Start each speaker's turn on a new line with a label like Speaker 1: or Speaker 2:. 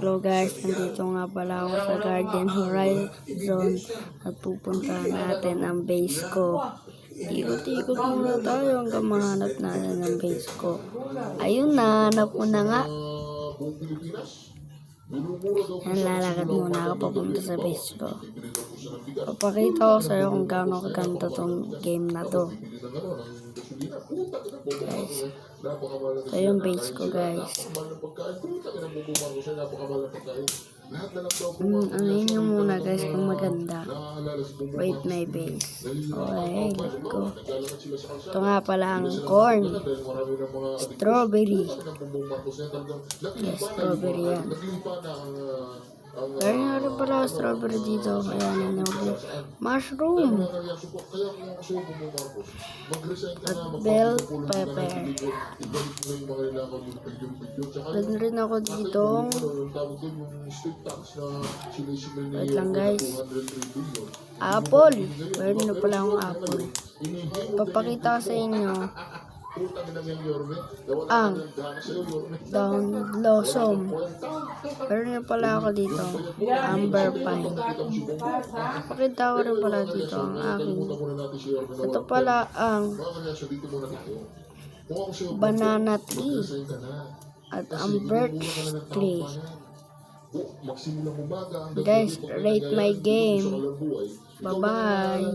Speaker 1: Hello guys, nandito nga pala ako sa Garden Horizon at pupuntahan natin ang base ko. Ikot-ikot muna tayo hanggang mahanap natin ang base ko. Ayun na, hanap ko na nga. Yan, lalakad muna ako papunta sa base ko. Papakita ko sa'yo kung gaano kaganda tong game na to. Guys, ito yung base ko guys. Ano yun muna guys kung maganda. Wait, my base. Okay, let's go. Ito nga pala ang corn. Strawberry. Yes, strawberry yan. Kaya nga rin pala strawberry dito. Kaya nangyari. Mushroom. At bell pepper. Meron rin ako dito. Wait lang guys. Apple. Meron na pala akong apple. Papakita ko sa inyo ang down blossom. Meron na pala ako dito amber pine. Pakita ko rin pala dito ang aking. Ito pala ang banana tree at ang birch tree. Guys, rate my game. Bye bye.